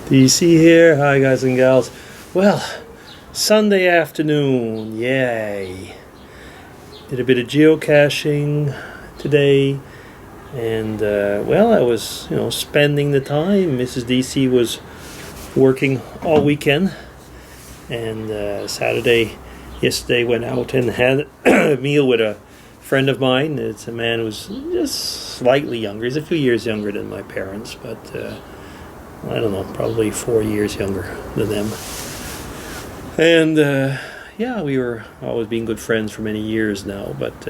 DC here. Hi, guys and gals. Well, Sunday afternoon. Yay. Did a bit of geocaching today. And, well, I was, spending the time. Mrs. DC was working all weekend. And yesterday, went out and had a meal with a friend of mine. It's a man who's just slightly younger. He's a few years younger than my parents, but I don't know, probably 4 years younger than them. And yeah, we were always being good friends for many years now, but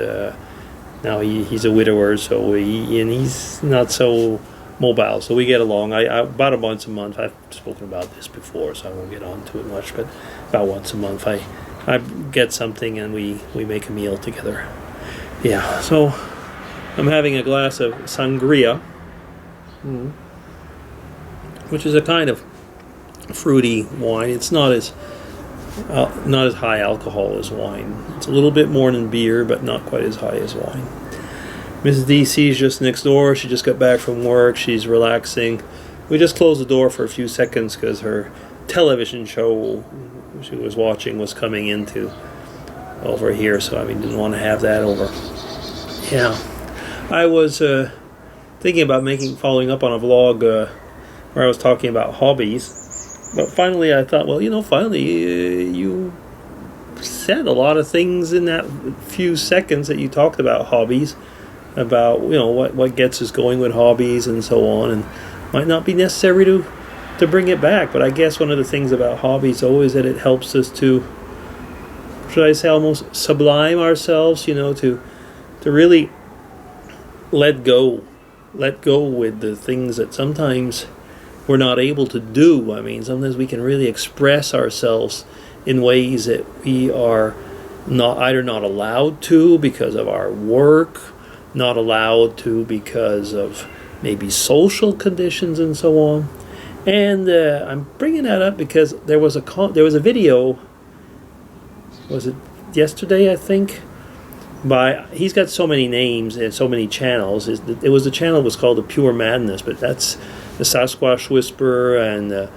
now he's a widower, so he's not so mobile, so we get along. I about once a month. I've spoken about this before, so I won't get on to it much, but about once a month I get something and we make a meal together. Yeah, so I'm having a glass of sangria, which is a kind of fruity wine. It's not as high alcohol as wine. It's a little bit more than beer, but not quite as high as wine. Mrs. DC is just next door. She just got back from work. She's relaxing. We just closed the door for a few seconds because her television show she was watching was coming into over here, so didn't want to have that over. Yeah, I was thinking about following up on a vlog where I was talking about hobbies, but finally I thought, well, you said a lot of things in that few seconds that you talked about hobbies, about what gets us going with hobbies and so on, and might not be necessary to bring it back. But I guess one of the things about hobbies always that it helps us to, should I say, almost sublime ourselves, to really let go with the things that sometimes we're not able to do. Sometimes we can really express ourselves in ways that we are either not allowed to because of our work, not allowed to because of maybe social conditions and so on. And I'm bringing that up because there was a video, was it yesterday, I think, he's got so many names and so many channels. The channel was called The Pure Madness, but that's the Sasquatch Whisperer and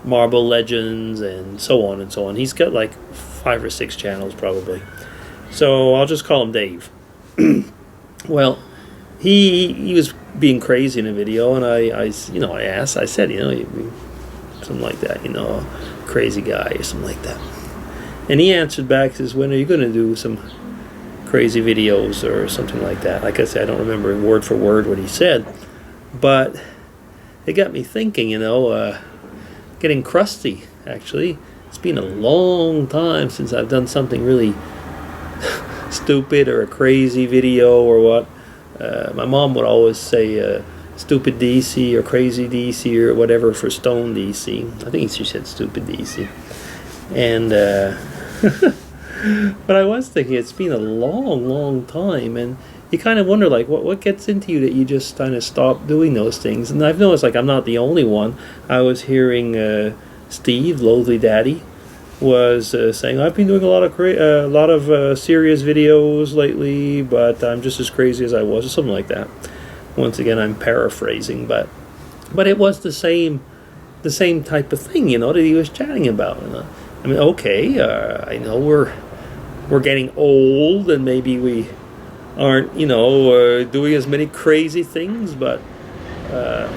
Marble Legends and so on and so on. He's got like 5 or 6 channels probably. So I'll just call him Dave. Well, he was being crazy in a video, and I said, something like that, crazy guy or something like that. And he answered back, says, when are you going to do some crazy videos or something like that? Like I said, I don't remember word for word what he said, but it got me thinking, getting crusty, actually. It's been a long time since I've done something really stupid or a crazy video or what. My mom would always say stupid DC or crazy DC or whatever for stone DC. I think she said stupid DC. And but I was thinking it's been a long time, and you kind of wonder what gets into you that you just kind of stop doing those things. And I've noticed I'm not the only one. I was hearing Steve, Loathly Daddy, was saying, I've been doing a lot of serious videos lately, but I'm just as crazy as I was, or something like that. Once again, I'm paraphrasing, but it was the same type of thing, that he was chatting about. Okay, I know we're getting old, and maybe we aren't, doing as many crazy things, but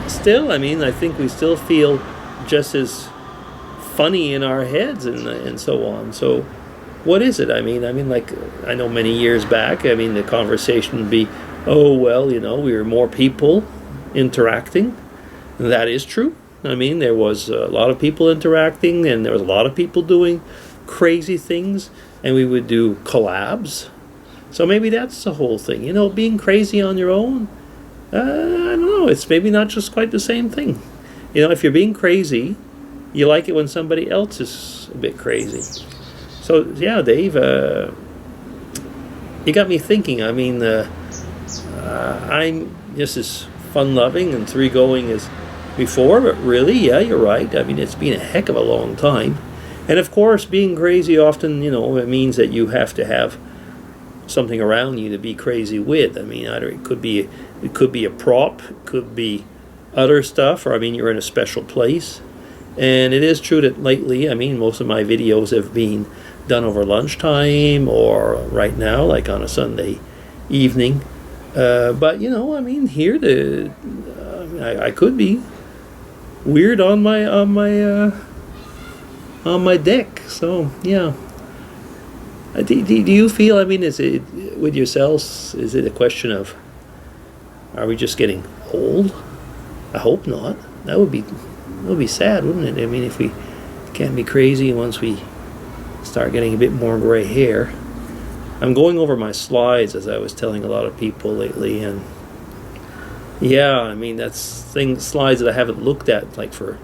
still, I think we still feel just as funny in our heads and so on. So what is it? I know many years back, the conversation would be, oh, well, we were more people interacting. And that is true. There was a lot of people interacting, and there was a lot of people doing crazy things, and we would do collabs. So maybe that's the whole thing, being crazy on your own. I don't know, it's maybe not just quite the same thing. If you're being crazy, you like it when somebody else is a bit crazy. So yeah, Dave, you got me thinking. I'm just as fun-loving and three-going as before, but really, yeah, you're right. It's been a heck of a long time. And of course, being crazy often, it means that you have to have something around you to be crazy with. Either it could be a prop, it could be other stuff, or you're in a special place. And it is true that lately, I mean, most of my videos have been done over lunchtime or right now, like on a Sunday evening. But you know, I mean, here I could be weird on my deck. So yeah. Do you feel? I mean, is it with yourselves? Is it a question of, are we just getting old? I hope not. That would be sad, wouldn't it? I mean, if we can't be crazy once we start getting a bit more gray hair. I'm going over my slides, as I was telling a lot of people lately, and yeah, I mean, that's slides that I haven't looked at like for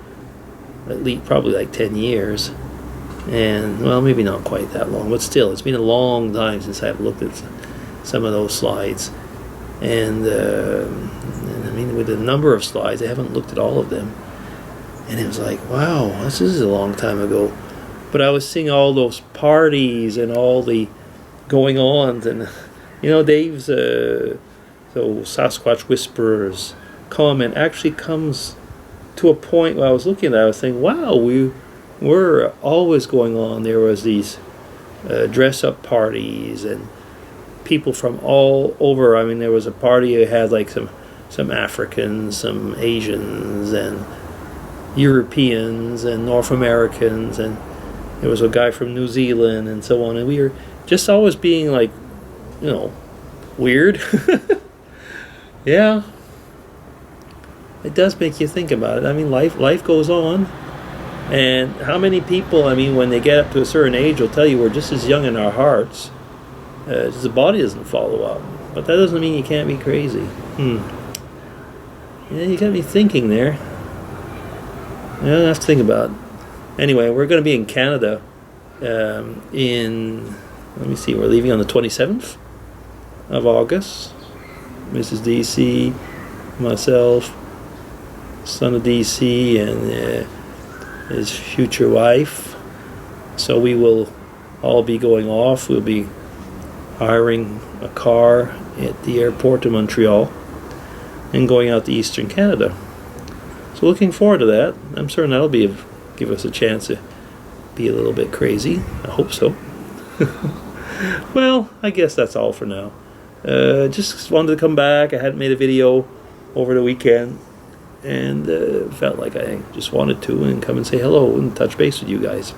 at least probably like 10 years. And well, maybe not quite that long, but still, it's been a long time since I've looked at some of those slides. And I mean, with a number of slides, I haven't looked at all of them. And it was like, wow, this is a long time ago. But I was seeing all those parties and all the going ons, and you know, Dave's so Sasquatch Whisperers comment actually comes to a point where I was looking at it, I was saying, wow, we're always going on. There was these dress-up parties and people from all over. I mean, there was a party that had like some Africans, some Asians, and Europeans, and North Americans, and there was a guy from New Zealand, and so on. And we were just always being like, you know, weird. Yeah. It does make you think about it. I mean, life goes on. And how many people, I mean, when they get up to a certain age, will tell you we're just as young in our hearts. Just the body doesn't follow up. But that doesn't mean you can't be crazy. Yeah, you got me thinking there. Yeah, I have to think about it. Anyway, we're going to be in Canada let me see, we're leaving on the 27th of August. Mrs. DC, myself, son of DC, and his future wife. So we will all be going off. We'll be hiring a car at the airport in Montreal and going out to Eastern Canada. So looking forward to that. I'm certain that'll give us a chance to be a little bit crazy. I hope so. Well, I guess that's all for now. Just wanted to come back. I hadn't made a video over the weekend, and felt like I just wanted to and come and say hello and touch base with you guys.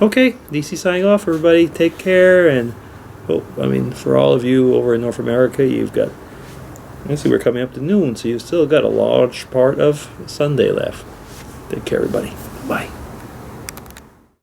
Okay, DC signing off, everybody. Take care, and for all of you over in North America, you've got, I see we're coming up to noon, so you've still got a large part of Sunday left. Take care, everybody.